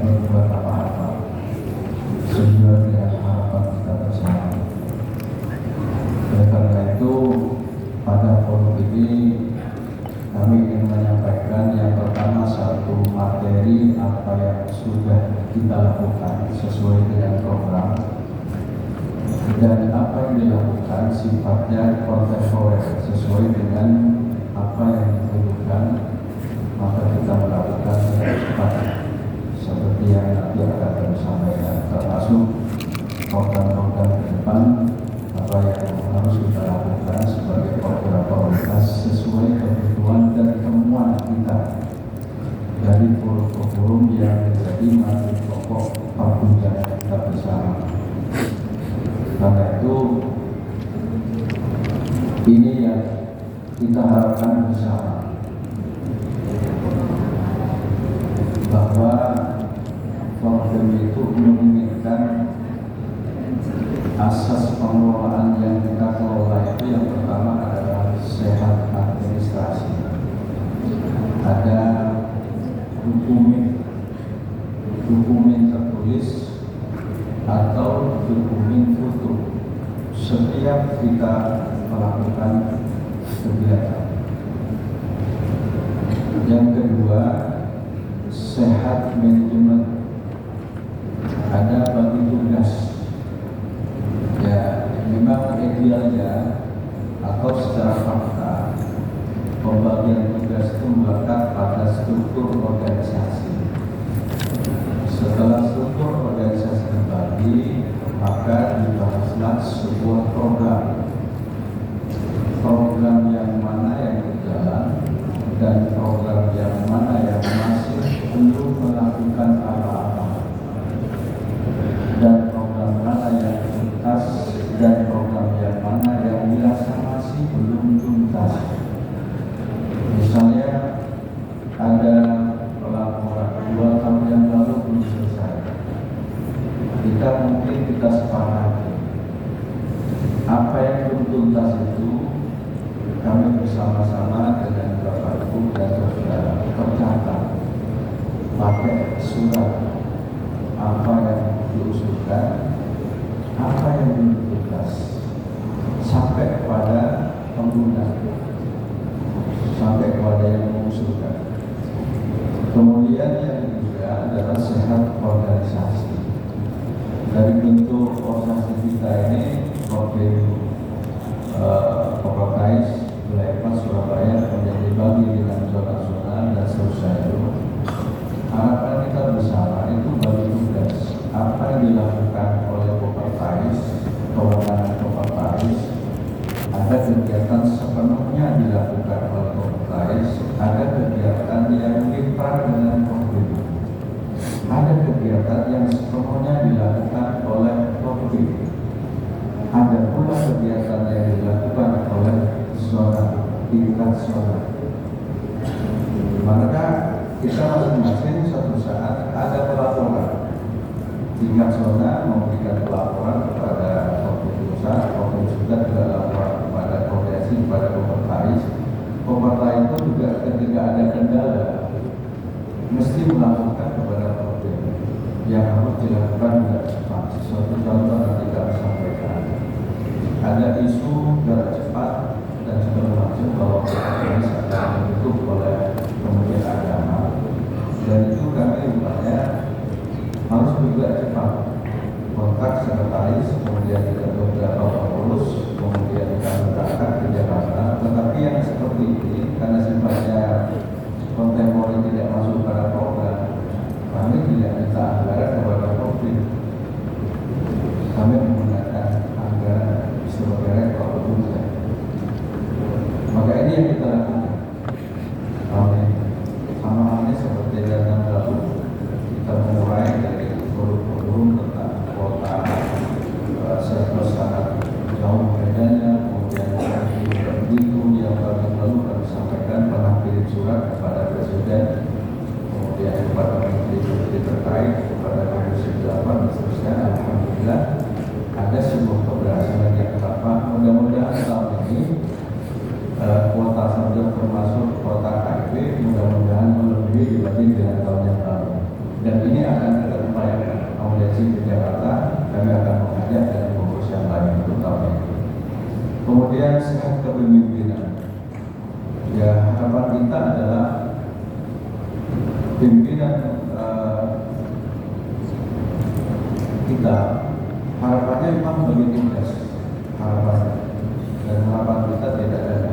berbuat apa-apa sesuai dengan harapan kita bersama. Oleh karena itu, pada forum ini kami ingin menyampaikan yang pertama satu materi apa yang sudah kita lakukan sesuai dengan program, dan apa yang dilakukan sifatnya kontemporer sesuai dengan apa yang dibutuhkan, maka kita melakukan dengan cepat seperti yang nanti akan kami sampaikan, termasuk program-program ke depan apa yang harus kita lakukan sebagai program prioritas sesuai kebutuhan dan temuan kita dari forum-forum yang menjadi materi pokok perbincangan kita bersama. Karena itu ini yang kita harapkan bersama, bahwa forum itu menginginkan asas pengelolaan yang kita kelola itu yang pertama adalah sehat administrasi, ada dokumen tertulis atau dokumen foto setiap kita melakukan kegiatan. Yang kedua, sehat manajemen, ada bagi tugas. Ya, memang idealnya atau secara fakta pembagian tugas itu melekat pada struktur organisasi. Setelah struktur organisasi dibagi, maka dibahaslah sebuah program yang mana yang berjalan dan program yang mana yang masih belum melakukan apa-apa, dan program mana yang tuntas dan program yang mana yang dirasa masih belum tuntas. Misalnya ada pelaporan 2 tahun yang lalu belum selesai, kita sepakati apa yang belum tuntas itu kami bersama-sama dengan Bapak Ibu dan Saudara tercatat pakai surat apa yang diusulkan, apa yang belum tuntas, sampai kepada pengguna, sampai kepada yang mengusulkan. Kemudian yang ketiga adalah sehat organisasi. Dari bentuk organisasi kita ini Kopertais wilayah Surabaya kemudian dibagi dengan zona-zona dan seterusnya itu. Harapan kita bersama itu bagi tugas apa yang dilakukan oleh Kopertais, kewenangan Kopertais, ada kegiatan sepenuhnya dilakukan oleh Kopertais, ada kegiatan yang mitra dengan Kopertais, ada kegiatan yang sepenuhnya dilakukan oleh Kopertais, ada pula kegiatan yang dilakukan oleh tingkat zona. Maka kita masing-masing suatu saat ada pelaporan. Tingkat zona memberikan pelaporan kepada Kopertais, Kopertais juga laporan kepada koordinasi kepada Kopertais. Kopertais itu juga ketika ada kendala mesti melakukan kepada Kopertais yang harus dilakukan tidak cepat. Suatu contoh nanti kami sampaikan. Ada isu gerak cepat dan segala macam bahwa Kopertais akan dibentuk oleh Kementerian Agama, dan itu kami rupanya harus bergerak cepat. Kontak sekretaris, kemudian kita beberapa pengurus, kemudian kami berangkat ke Jakarta. Tetapi yang seperti ini karena sifatnya kontemporer tidak masuk pada program, kami tidak minta anggaran kepada Kopertais. Kami menggunakan anggaran sebagai rekor tunai. Maka ini yang kita lakukan. Sama halnya seperti yang lalu kita mulai dari forum-forum tentang kota surplus sangat jauh bedanya, kemudian begitu yang lalu kami sampaikan pernah kirim surat kepada Presiden, kemudian kepada Menteri terkait, kepada Komisi 8 dan seterusnya. Alhamdulillah akan kita upayakan audiensi di Jakarta, kami akan mengajak dan pengurus yang lain untuk tahun ini. Kemudian sehat kepemimpinan. Ya, harapan kita adalah pimpinan kita, harapannya memang bagi tugas harapannya, dan harapan kita tidak ada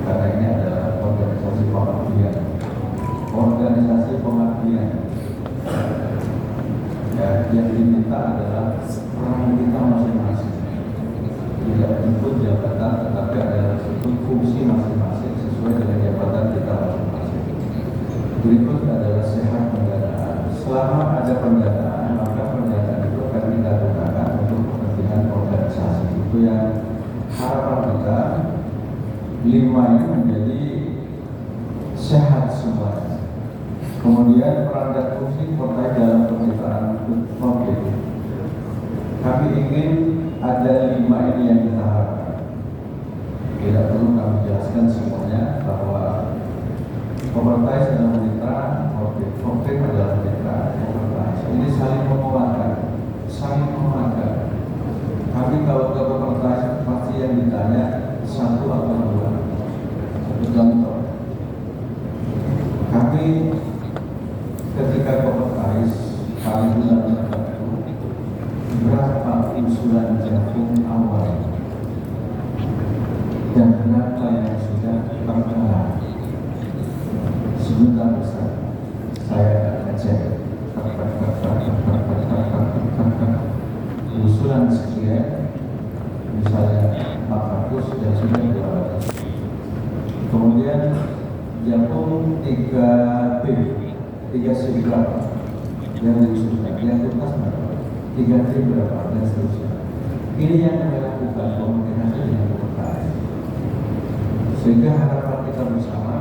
karena ini adalah organisasi pengabdian. Ya, yang diminta adalah peran kita masing-masing, tidak untuk jabatan, tetapi adalah untuk fungsi masing-masing sesuai dengan jabatan kita masing-masing. Berikut adalah sehat pendanaan. Selama ada pendanaan, maka pendanaan itu akan kita gunakan untuk kepentingan organisasi. Itu yang harapan kita. 5 ini menjadi sehat semuanya. Kemudian peran dan fungsi terkait dalam pemerintahan COVID. Kami ingin ada 5 ini yang kita harapkan. Tidak perlu kami jelaskan semuanya bahwa Kompartais adalah mitra, COVID adalah mitra, Kompartais. Ini saling menguatkan, Kami kalau ke Kompartais pasti yang ditanya 1 atau 2. Satu contoh, kami ketika Kompartais paling bulan berapa usulan jagung awal dan berapa yang sudah terkenal. Sebentar besar saya akan cek usulan sekian, misalnya 400 dan sudah 200. Kemudian jagung 3B, 3C berapa yang diusulkan, yang tuntas berapa, 3D berapa, dan seterusnya. Ini yang kami lakukan komunikasi dengan Kompartais. Sehingga harapan kita bersama,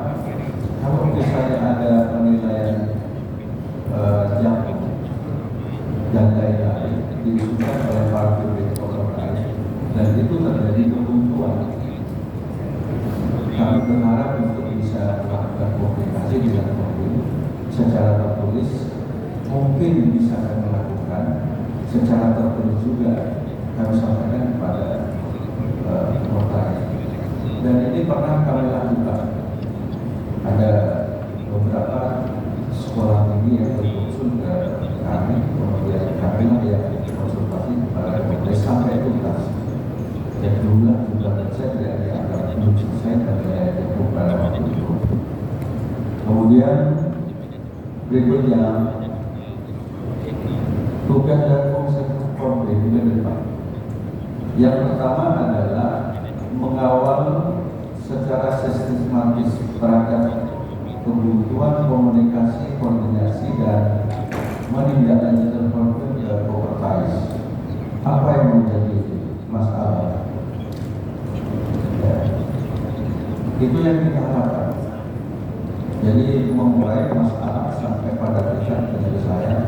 kalau misalnya ada penilaian jagung dan lain-lain diusulkan oleh para pimpinan Kompartais dan itu terjadi kebuntuan, kami berharap untuk bisa melakukan komunikasi dengan pemerintah secara tertulis. Mungkin bisa kami lakukan secara tertulis juga, kami sampaikan kepada Kompartais. Dan ini pernah kami lakukan. Ada beberapa sekolah tinggi yang berusul ke kami, kemudian kami yang konsultasi kepada Kompartais sampai tuntas. Dan jumlah saya tidak dianggap belum selesai dan saya cukup pada waktu itu. Kemudian berikutnya tugas dan fungsi Kompartais ke depan. Yang pertama adalah mengawal secara sistematis terhadap kebutuhan komunikasi, koordinasi, dan menindaklanjuti program dari Kompartais. Apa yang menjadi masalah? Ya, itu yang kita harapkan. Jadi memulai masalah sampai pada tingkat penyelesaian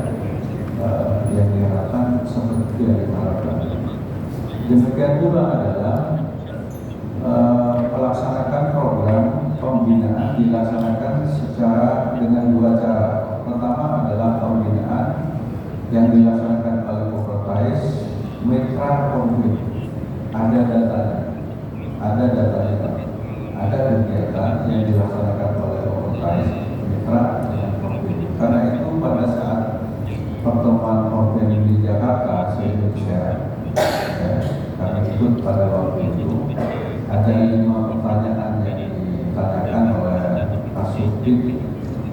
yang diharapkan seperti yang diharapkan. Demikian pula adalah melaksanakan program pembinaan dilaksanakan secara dengan 2 cara. Pertama adalah pembinaan yang dilaksanakan oleh Kompartais mitra konflik. Ada datanya, ada kegiatan yang dilaksanakan oleh Kompartais mitra dengan konflik. Karena itu pada saat pertemuan konflik di Jakarta se-Indonesia, kami ikut pada waktu itu, ada 5 pertanyaan yang ditanyakan oleh Kasubdit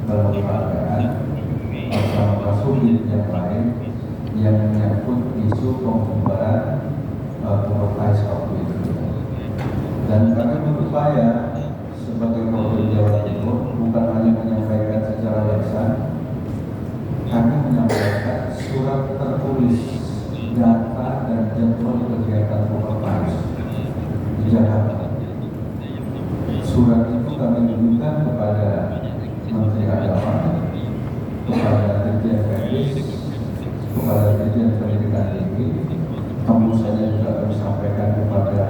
kelembagaan bersama Kasubdit yang lain yang menyangkut isu pembubaran Kompartais waktu itu. Dan kami berupaya sebagai Polda Jawa Timur bukan hanya menyampaikan secara lisan, kami menyampaikan surat tertulis data dan jadwal kegiatan Kompartais di Jakarta. Surat itu kami berikan kepada Menteri Agama, kepada Dirjen Kadis, kepada Dirjen Pendidikan Tinggi. Tentu saja juga kami sampaikan kepada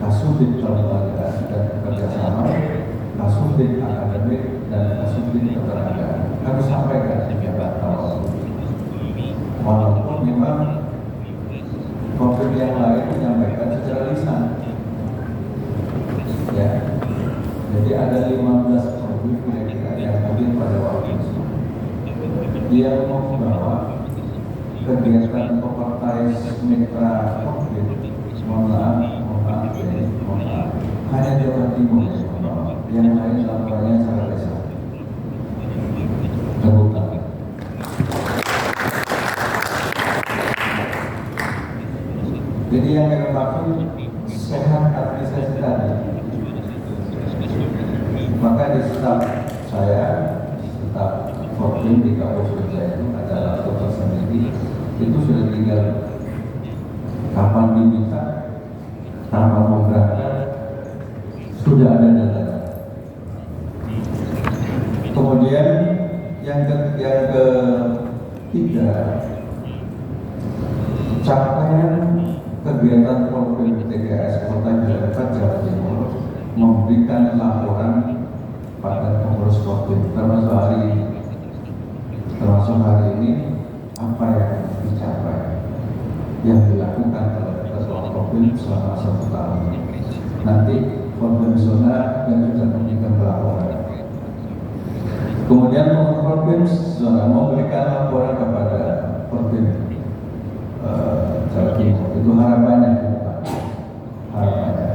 Kasubdit Kelembagaan dan Kerjasama, Kasubdit Akademik, dan Kasubdit Ketenagaan kami sampaikan bahwa walaupun memang COVID yang lain menyampaikan secara lisan, ya, jadi ada 15 produk kira-kira yang hadir pada waktu itu. Dia membawa kegiatan Kopertais Mitra COVID, mohon maaf, hanya Jawa Timur yang lain laporannya secara lisan. Terbuka. Jadi yang kami maksud sehat administrasi tadi. Maka di staf saya, staf Forkim di Kapolres saya itu ada laptop tersendiri, itu sudah tinggal kapan diminta, kapan mau berangkat, sudah ada data. Kemudian yang ketiga, capaian kegiatan Forkim TKS Kota Cilacap Jawa Timur memberikan laporan pada pengurus Forkim termasuk hari ini apa yang dicapai, yang dilakukan oleh Ketua Forkim selama 1 tahun. Nanti Forkim Zona yang juga memberikan laporan. Kemudian Forkim Zona memberikan laporan kepada Forkim Jawa Timur. Itu harapannya,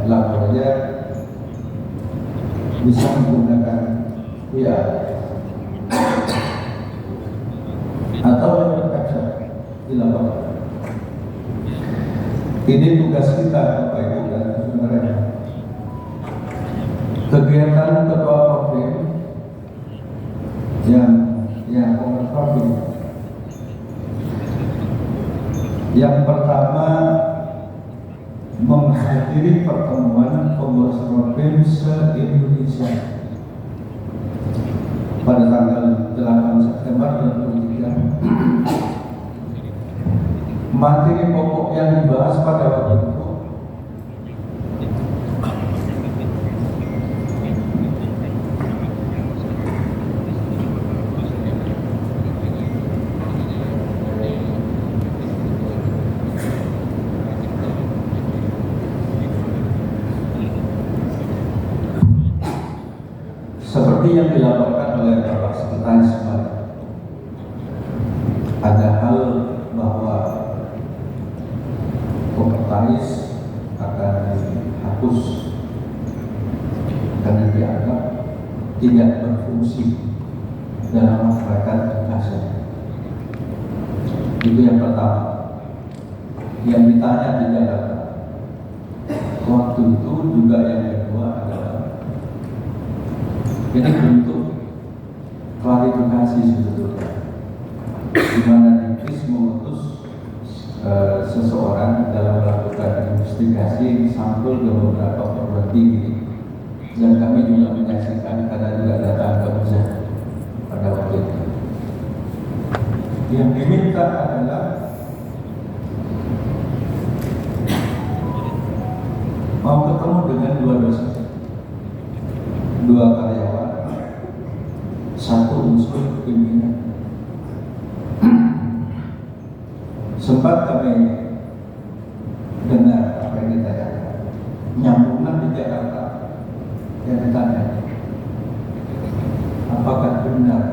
lapornya bisa menggunakan atau website di lapangan. Ini tugas kita, Bapak Ibu dan saudara. Kegiatan Ketua Forkim yang Forkim. Yang pertama, menghadiri pertemuan pengurus Forkim se-Indonesia pada tanggal 8 September 2023. Materi pokok yang dibahas pada waktu itu seperti yang dilaporkan oleh Bapak Sekretaris Bali. Ada hal bahwa Kopertais akan dihapus karena dianggap tidak berfungsi dalam masyarakat Indonesia. Itu yang pertama. Yang ditanya di Jakarta. Waktu itu juga yang kedua adalah ini bentuk klarifikasi sebetulnya, di mana Dikis mengutus seseorang dalam melakukan investigasi sampel ke beberapa perguruan tinggi, dan kami juga menyaksikan karena juga datang ke Unja pada waktu itu. Yang diminta adalah mau ketemu dengan 2 dosen, 2 karyawan, 1 unsur pimpinan. Sempat kami dengar apa yang ditanyakan, nyambungan di Jakarta yang ditanya, apakah benar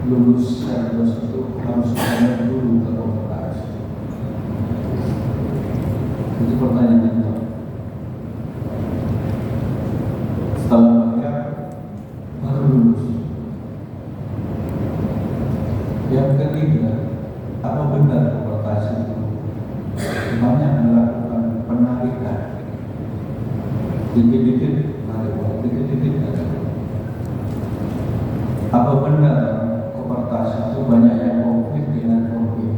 lulus Serdos itu harus bayar dulu ke Kopertais? Itu pertanyaan itu. Setelah bayar baru lulus. Yang ketiga, apa benar Kopertais itu banyak melakukan penarikan, dikit-dikit narik uang, dikit-dikit narik uang? Apa benar Kopertais itu banyak yang konflik dengan Forkim?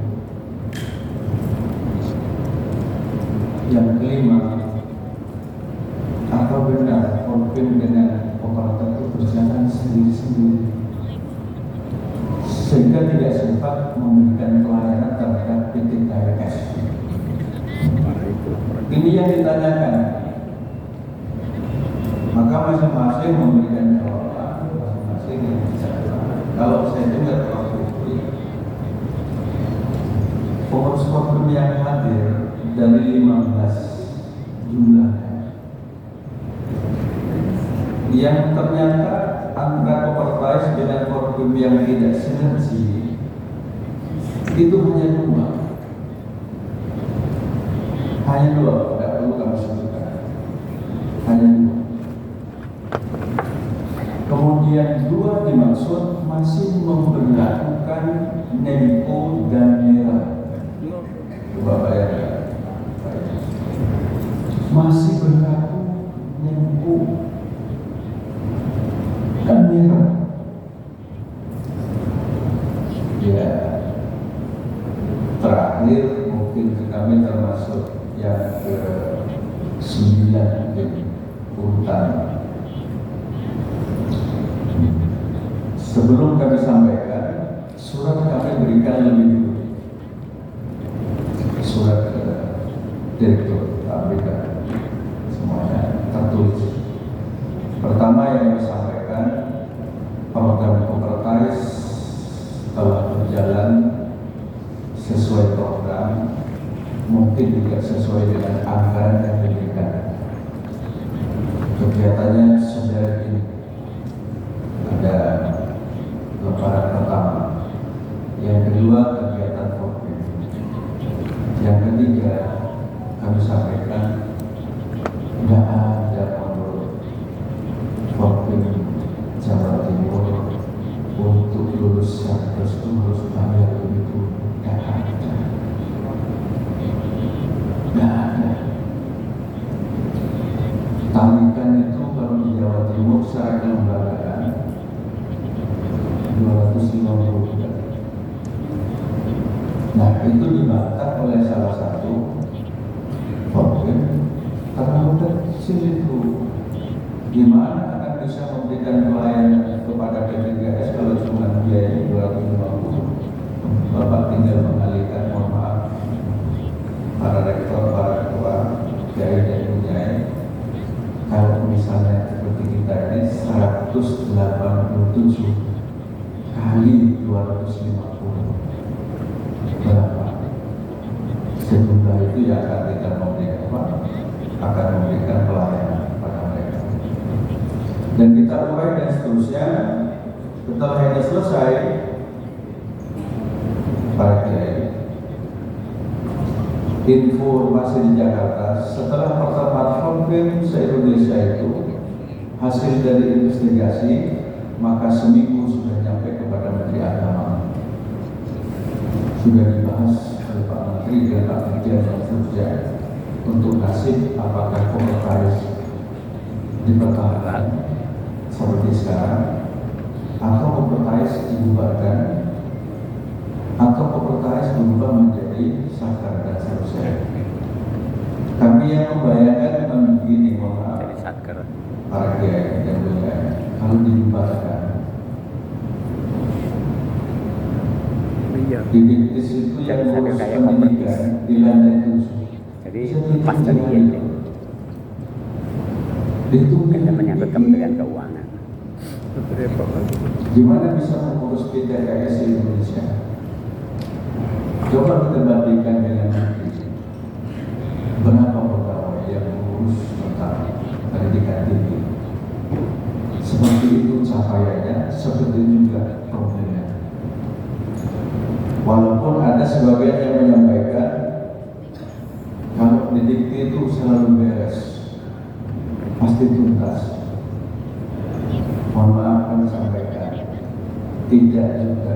Yang kelima, apa benar Forkim dengan Kopertais itu berjalan sendiri-sendiri sehingga tidak sempat memberikan pelayanan terhadap titik KRS? Ini yang ditanyakan. Maka maka masing-masing memberikan jawaban, masing-masing yang bisa. Kalau saya dengar waktu itu, pengurus Forkum yang hadir dari 15 jumlahnya, yang ternyata antara Kopertais dengan Forkum yang tidak sinergi itu hanya dua, tidak perlu kami sebutkan, hanya dua. Kemudian dua dimaksud masih memperlakukan Nemko dan Merah. Coba bayangkan, masih berlaku Nemko dan Merah. Ya, terakhir mungkin kami termasuk yang ke-9 mungkin urutan. Sebelum kami sampaikan, surat kami berikan lebih dulu. Surat ke Direktur KPK semuanya tertulis. Pertama yang kami sampaikan, program Kopertais telah berjalan sesuai program, mungkin juga sesuai dengan anggaran yang diberikan. Kegiatannya sudah ini ada lebaran pertama, yang kedua kegiatan Forkum, yang ketiga kami sampaikan tidak ada menurut Forkum Jawa Timur untuk lulus harus bayar begitu, tidak ada. Tarikan itu kalau di Jawa Timur secara kelembagaan 250 juta. Nah, itu dibantah oleh salah satu Forkum, terlalu kecil itu. Gimana akan bisa memberikan pelayanan kepada P3S kalau cuma biaya 250? Bapak tinggal mengalihkan, mohon maaf, para rektor, para ketua, kiai dan kiai. Kalau misalnya seperti kita ini 187 kali 250, berapa? Sejumlah itu yang akan kita memberikan apa? Akan memberikan pelayanan pada mereka. Dan kita mulai dan seterusnya. Setelah ini selesai, para kiai, informasi di Jakarta setelah pertemuan Forkum se-Indonesia itu hasil dari investigasi, maka seminggu sudah sampai kepada Menteri Agama, sudah dibahas oleh Pak Menteri dan Pak Dirjen dan seterusnya untuk nasib apakah Kopertais dipertahankan seperti sekarang atau Kopertais dibubarkan atau Kopertais berubah menjadi sakar dan seterusnya. Kami yang membayangkan memang begini, mohon maaf, para kiai dan kiai, kalau dibubarkan, diditis itu yang ngurus pendidikan di lantai 7. Jadi pas dari ini itu kita menyangkut Kementerian Keuangan. Gimana bisa mengurus PTKS Indonesia? Coba kita bandingkan dengan negeri. Berapa pegawai yang mengurus tentang pendidikan tinggi? Seperti itu capaiannya, seperti juga problemnya. Walaupun ada sebagian yang menyampaikan kalau didikti itu selalu beres, pasti tuntas. Mohon maaf kami sampaikan, tidak juga.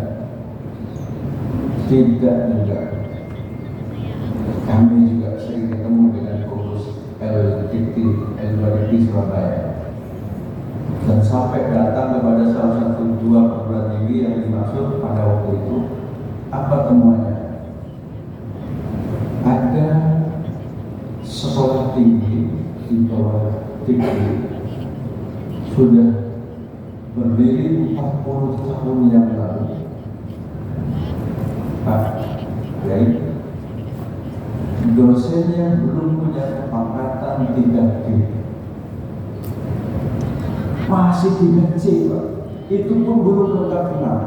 Kami juga sering ketemu dengan pengurus LDT Surabaya, dan sampai datang kepada salah satu dua perguruan tinggi yang dimaksud pada waktu itu. Apa temuannya? Ada sekolah tinggi di bawah tinggi sudah berdiri 40 tahun yang lalu. Pak, baik, dosennya belum punya kepangkatan 3D. masih di MC, Pak. Itu pun belum lengkap kenal.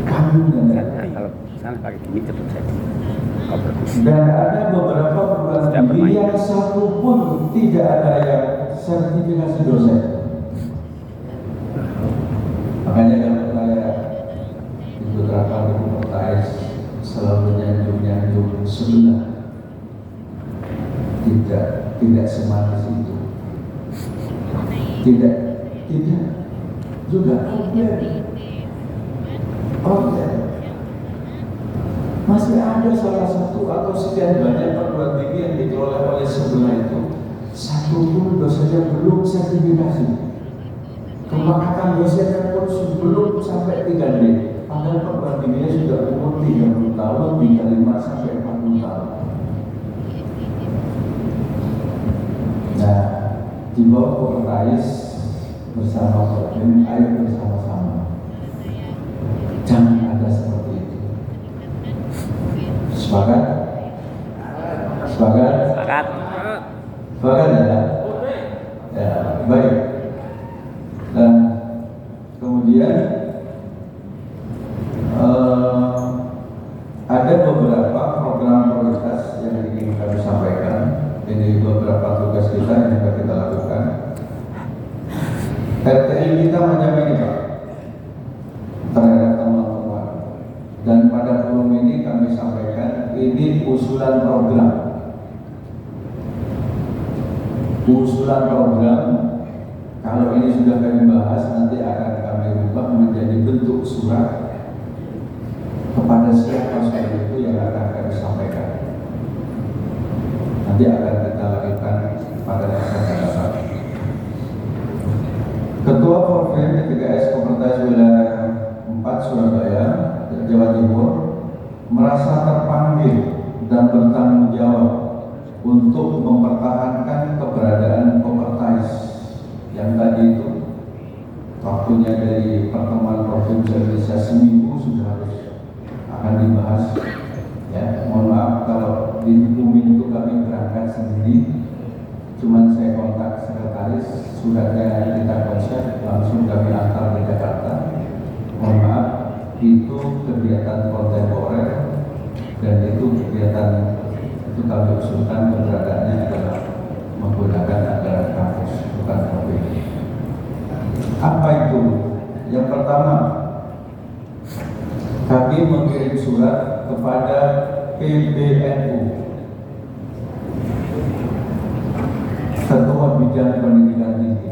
Kami dan Kalau sana pakai gini cepet saja. Kau berkusi. dan ada beberapa perguruan tinggi yang satu pun tidak ada yang sertifikasi dosen. Makanya kalau saya di beberapa reportage selalu nyanjung sebelah, tidak semanis itu, tidak juga masih ada salah satu atau sekian banyak perguruan tinggi yang dikelola oleh sebelah itu satu pun dosennya belum sertifikasi, kepakatan dosennya pun belum sampai 3D, padahal perguruan tingginya sudah umur 30 tahun, 35 sampai 40 tahun. Nah, di bawah Kopertais bersama Kodim, ayo bersama-sama, jangan ada seperti itu. Sepakat? Sepakat? Sepakat. Sepakat ya? Ya, baik. Nah, kemudian ada beberapa program prioritas yang ingin kami sampaikan. Ini beberapa tugas kita yang juga kita lakukan. RTI kita macam ini, Pak, terhadap teman-teman. Dan pada forum ini kami sampaikan, ini usulan program. Usulan program, kalau ini sudah kami bahas, nanti akan kami ubah menjadi bentuk surat kepada siapa saja itu yang akan kami sampaikan. Nanti akan kita lakukan pada masa yang datang. Ketua Forfem 3S Kopertais Wilayah 4 Surabaya, Jawa Timur, merasa terpanggil dan bertanggung jawab untuk mempertahankan keberadaan Kopertais yang tadi itu waktunya dari pertemuan Provinsi Indonesia seminggu sudah harus akan dibahas. Ya, mohon maaf kalau di Bumin itu kami berangkat sendiri, cuman saya kontak sekretaris, suratnya kita konsep langsung kami antar ke Jakarta. Mohon maaf, itu kegiatan kontemporer dan itu kegiatan itu kami usulkan keberadaannya adalah menggunakan anggaran kampus, bukan COVID. Apa itu? Yang pertama, kami mengirim surat kepada PBNU, Ketua Bidang Pendidikan Tinggi,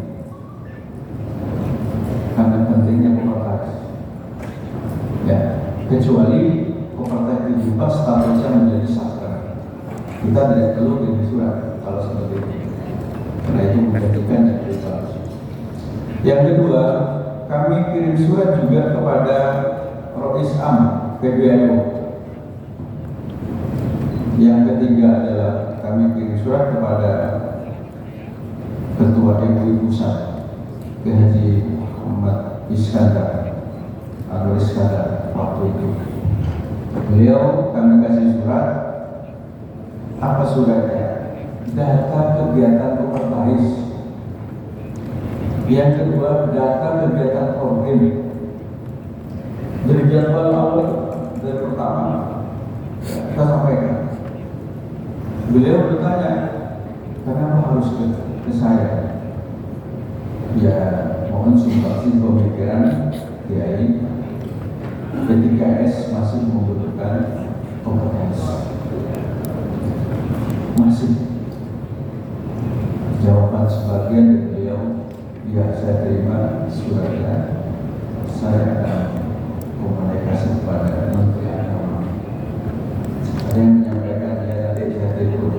karena pentingnya Kopertais. Ya, kecuali Kopertais diubah statusnya menjadi sastra, kita tidak perlu kirim surat kalau seperti itu, karena itu menjadikan yang lebih bagus. Yang kedua, kami kirim surat juga kepada Rois Am PBNU. Yang ketiga adalah kami kirim surat kepada Ketua MUI Pusat, Haji Muhammad Iskandar atau Iskandar waktu itu. Beliau kami kasih surat. Apa suratnya? Data kegiatan Kopertais. Yang kedua, data kegiatan program. Dari jadwal awal dari pertama kita sampaikan. Beliau bertanya, kenapa harus ke saya? Ya, mohon sumbangsi pemikiran Kiai. P3S masih membutuhkan Kopertais. Masih. Jawaban sebagian dari beliau, ya saya terima suratnya. Saya akan komunikasi kepada Menteri Agama. Ada yang menyampaikan ya nanti saya telepon,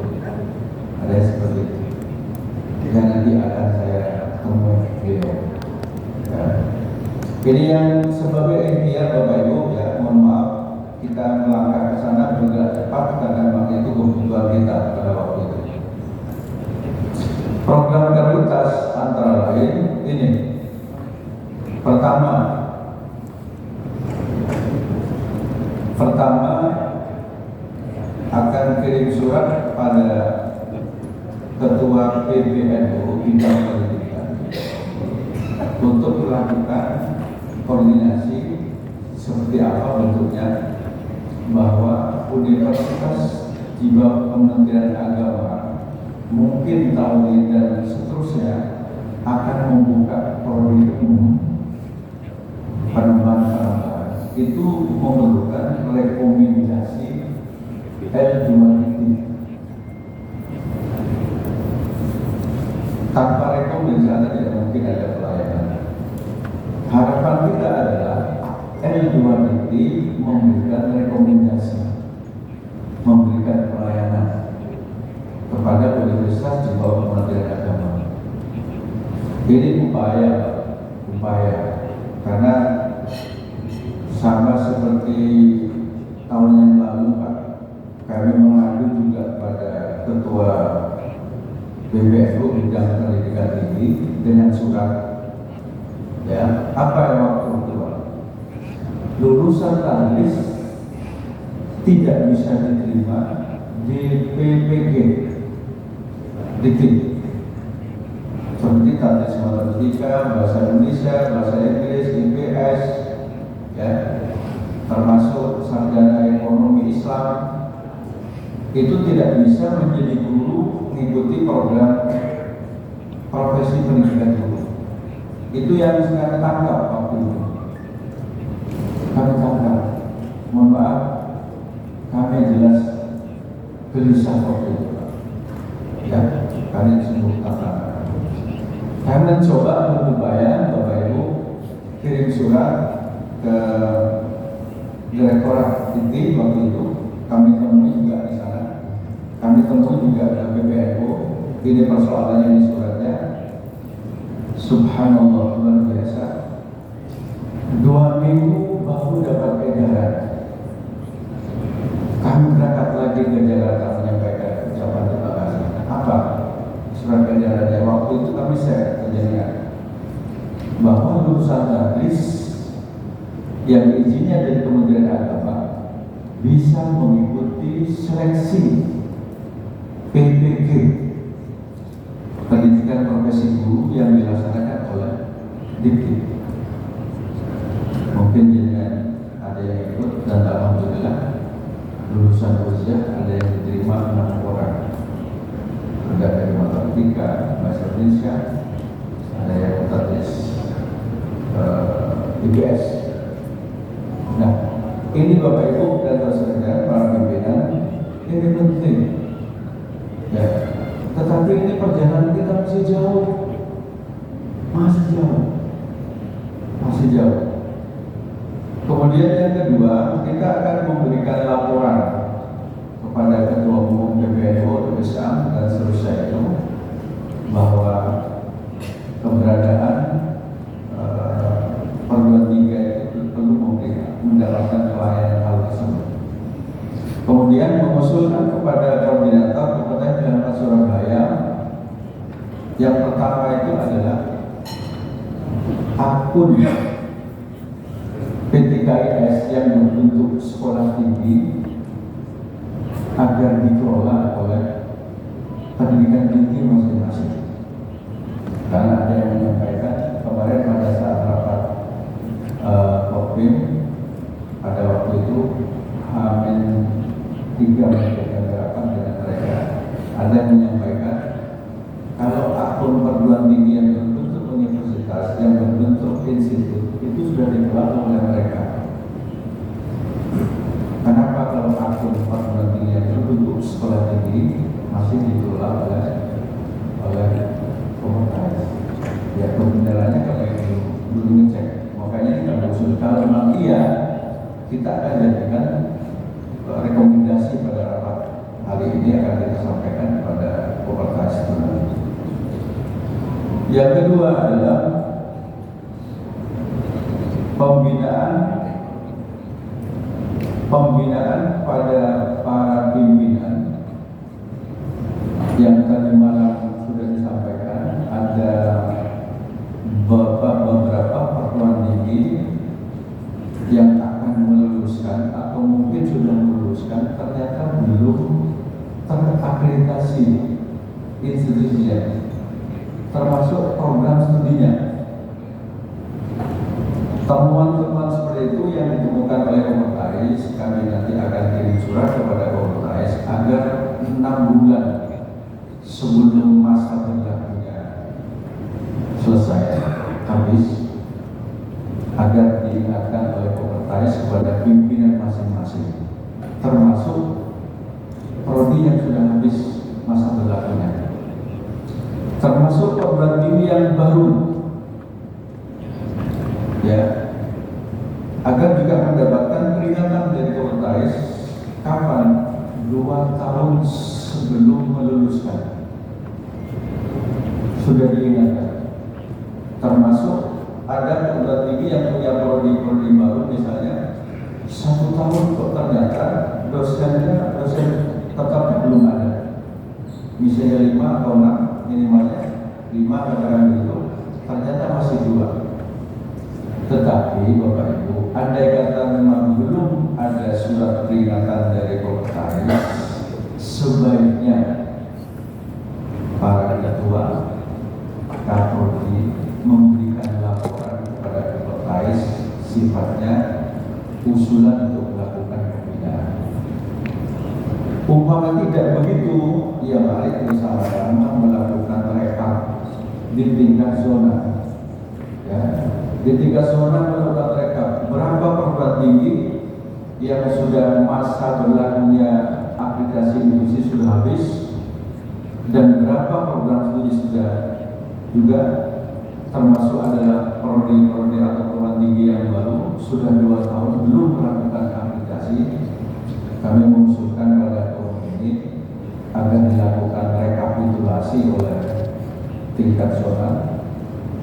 ada yang seperti itu. Dan nanti akan saya temui beliau. Ya. Ini yang sebagai ikhtiar Bapak Ibu, ya mohon maaf kita melangkah ke sana juga cepat karena memang itu kebutuhan kita pada waktu itu. Program prioritas antara lain ini. Pertama akan kirim surat pada Ketua PBNU bidang pendidikan untuk melakukan koordinasi seperti apa bentuknya, bahwa universitas di bawah Kementerian Agama mungkin tahun ini dan seterusnya akan membuka prodi umum pengembangan itu memerlukan rekomendasi L2. Tanpa rekomendasi tidak mungkin ada pelayanan. Harapan kita adalah L2 memberikan rekomendasi, memberikan pelayanan kepada universitas di bawah Kementerian Agama. Ini upaya karena sama seperti tahun yang lalu Pak, kami mengadu juga pada Ketua PBNU bidang pendidikan tinggi dengan surat, ya, apa yang waktu itu Pak? Lulusan tadris tidak bisa diterima di PPG dikti seperti tadris matematika, bahasa Indonesia, bahasa Inggris, IPS, ya, termasuk sarjana ekonomi Islam, itu tidak bisa menjadi guru mengikuti program profesi pendidikan guru. Itu yang sekarang tangkap waktu itu. Kami tangkap, mohon maaf, kami jelas gelisah waktu itu, ya, kami sungguh tangkap. Kami mencoba berupaya, Bapak Ibu, kirim surat ke Direktorat Tinggi waktu itu, kami temui juga di sana, kami temui juga ke PBNU. Ini persoalannya di suratnya, subhanallah, luar biasa. 2 minggu baru dapat edaran. Kami berangkat lagi ke Jakarta menyampaikan ucapan terima kasih. Apa surat edarannya? Waktu itu kami share kejadian bahwa lulusan tadris yang izinnya dari Kementerian Agama bisa mengikuti seleksi PPG pendidikan profesi guru yang dilaksanakan oleh Dikti. Mungkin jenengan ada yang ikut, dan alhamdulillah lulusan usia ada yang diterima 6 orang. Ada dari matematika, bahasa Indonesia, ada yang tadris IPS. Nah, ini Bapak Ibu dan saudara para pimpinan, ini penting, ya. Tetapi ini perjalanan kita masih jauh, masih jauh. Kemudian yang kedua, kita akan memberikan laporan kepada Ketua Umum PBNU Islam dan seterusnya itu bahwa keberadaan perguruan tinggi itu perlu mendapatkan pelayanan hal tersebut. Kemudian mengusulkan kepada koordinator Kabupaten Jalan Surabaya, yang pertama itu adalah akun PTKIS yang berbentuk sekolah tinggi agar dikelola oleh pendidikan tinggi masing-masing. Karena ada yang menyampaikan kemarin pada saat rapat Kopim, pada waktu itu Amin 3 menjaga dengan mereka, ada yang menyampaikan kalau akun perguruan tinggi yang berbentuk universitas, yang berbentuk institut, itu sudah dikelola oleh mereka. Kenapa kalau akun perguruan tinggi yang berbentuk sekolah tinggi masih dikelola oleh komunitas? Ya, kebenarannya kalau itu belum ngecek. Makanya kita usul, kalau memang iya, kita akan jadikan rekomendasi pada rapat hari ini akan kita sampaikan kepada komunitas itu. Yang kedua adalah pembinaan pada para pimpinan yang tadi malam sudah disampaikan. Ada beberapa perguruan tinggi yang akan meluluskan atau mungkin sudah meluluskan ternyata belum terakreditasi institusinya, termasuk program studinya. Temuan-temuan seperti itu yang ditemukan oleh Komentaris, kami nanti akan kirim surat kepada Komentaris agar 6 bulan sebelum masa berlakunya selesai habis, agar diingatkan oleh Komentaris kepada pimpinan masing-masing, termasuk prodi yang sudah habis masa berlakunya, termasuk perguruan tinggi yang baru, ya, agar juga mendapatkan peringatan dari Komentaris kapan 2 tahun sebelum meluluskan sudah diingatkan. Termasuk ada perguruan tinggi yang punya prodi-prodi baru, misalnya 1 tahun kok ternyata dosen tetapnya belum ada, misalnya 5 atau 6 minimalnya 5 katakan begitu, ternyata masih 2. Tetapi Bapak Ibu, andai kata memang belum ada surat peringatan dari Komentaris, sebaiknya para ketua Kaprodi memberikan laporan kepada Komentaris, sifatnya usulan untuk melakukan pembinaan. Umpama tidak begitu, ya mari bersama-sama melakukan rekap di tingkat zona. Ya, di tingkat zona melakukan rekap berapa perguruan tinggi yang sudah masa berlakunya aplikasi inklusi sudah habis, dan berapa program studi sudah juga, termasuk adalah prodi-prodi atau perguruan tinggi yang baru sudah 2 tahun belum melakukan aplikasi. Kami mengusulkan pada forum ini agar dilakukan rekapitulasi oleh tingkat zona.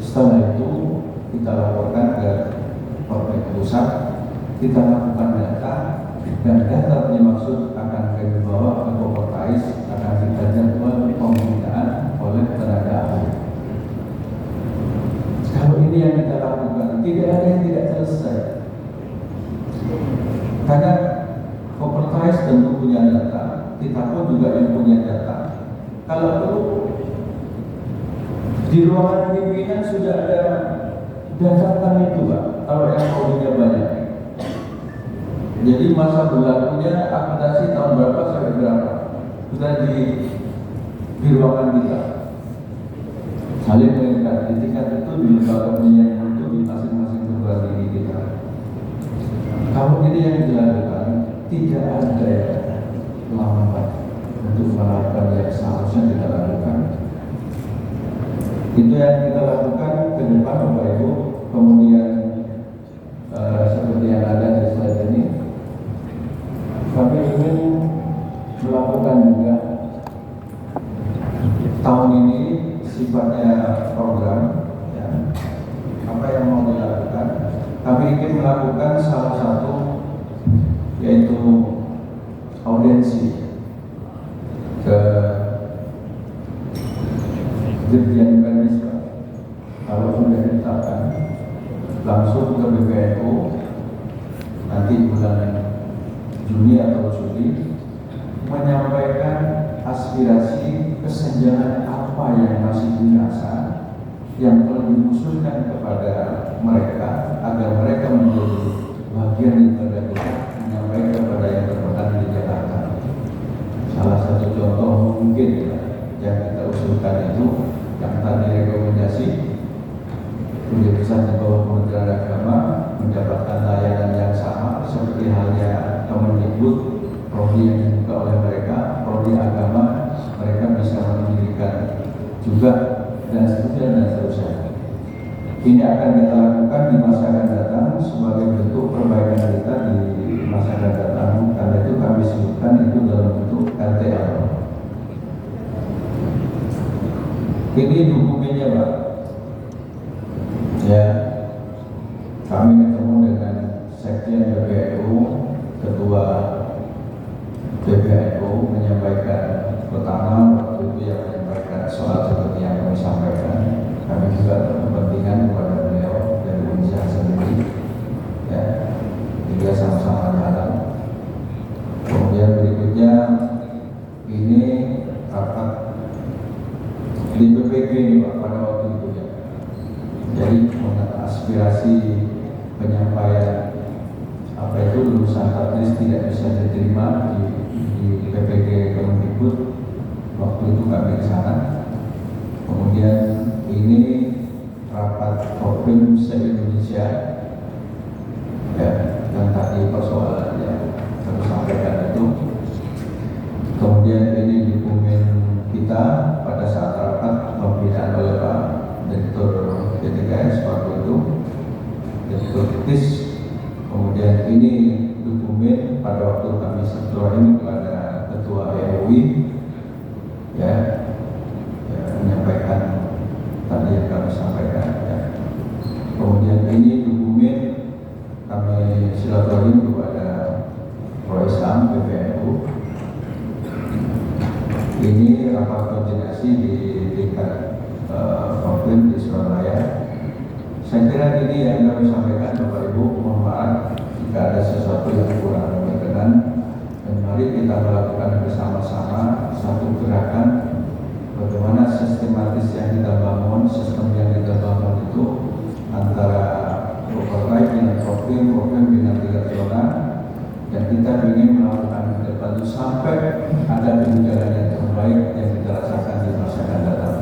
Setelah itu kita laporkan ke Polres Pusat, kita lakukan data, dan data dimaksud akan dibawa ke Komentaris, akan kita jadwal pembinaan oleh tenaga ahli. Kalau ini yang kita lakukan, tidak ada yang tidak selesai. Karena Komentaris tentu punya data, kita pun juga yang punya data. Kalau perlu di ruangan pimpinan sudah ada data itu, Pak. Kalau yang prodinya banyak. Jadi masa berlakunya akreditasi tahun berapa sampai berapa sudah di ruangan kita. Saling melengkapi di tingkat itu, di lembaga pendidikan itu, di masing-masing perguruan tinggi kita. Kalau ini yang dilakukan, tidak ada yang lambat untuk melakukan yang seharusnya kita lakukan. Itu yang kita lakukan ke depan, Bapak Ibu. Kemudian seperti yang ada di slide ini, kami ingin melakukan juga tahun ini sifatnya program, ya. Apa yang mau dilakukan? Kami ingin melakukan salah satu, yaitu audiensi ke Dirjen Pendidikan. Kalau sudah ditetapkan, langsung ke BPNU nanti bulan Juni atau Juli, menyampaikan aspirasi kesenjangan apa yang masih dirasa, yang perlu diusulkan kepada mereka agar mereka menjadi bagian daripada kita, menyampaikan kepada yang berpegang di Jakarta. Salah satu contoh mungkin ya, yang kita usulkan itu yang tadi rekomendasi Universitas di bawah Kementerian Agama mendapatkan layanan yang sama seperti halnya Kemendikbud, prodi yang dibuka oleh mereka, prodi agama mereka bisa mendirikan juga, dan seterusnya. Ini akan kita lakukan di masa akan datang sebagai bentuk perbaikan kita di masa akan datang. Karena itu kami sebutkan itu dalam bentuk RTL. Ini dokumennya, Pak. Ya, kami ketemu dengan Sekjen PBNU, Ketua PBNU menyampaikan pertama waktu itu yang menyampaikan soal seperti yang kami sampaikan. Kami juga berkepentingan kepada beliau dari Indonesia sendiri, ya, juga sama-sama jalan. Kemudian berikutnya ini rapat itu lulusan Tadris tidak bisa diterima di PPG Kemendikbud. Waktu itu kami ke sana. Kemudian ini rapat Kopim se-Indonesia ya, yang tadi persoalan yang kami sampaikan itu. Kemudian ini dokumen kita pada saat rapat pembinaan oleh Pak Direktur DTKS waktu itu, Direktur TIS. Kemudian ini dokumen pada waktu kami silaturahmi kepada Ketua MUI ya, menyampaikan tadi yang kami sampaikan ya. Kemudian ini dokumen kami silaturahmi kepada Pro Islam PBNU. Ini rapat koordinasi di tingkat Kopim di Surabaya. Saya kira ini yang kami sampaikan Bapak Ibu, mohon maaf jika ada sesuatu yang kurang berkenan, dan mari kita melakukan bersama-sama satu gerakan bagaimana sistematis yang kita bangun, sistem yang kita bangun itu antara Propertight dengan Kopim dengan tingkat zona, dan kita ingin melakukan ke depan itu sampai ada kebijakan yang terbaik yang kita rasakan di masa akan datang.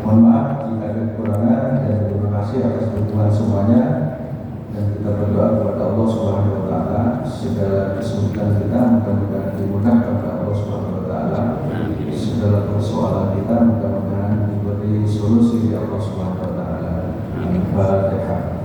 Mohon maaf jika ada kekurangan, dan terima kasih atas dukungan semuanya, dan kita berdoa kepada Allah Subhanahu wa taala segala kesulitan kita mudah-mudahan dimudahkan oleh Allah Subhanahu wa taala, segala persoalan kita mudah-mudahan diberi solusi oleh Allah Subhanahu wa taala. Al-Fatihah.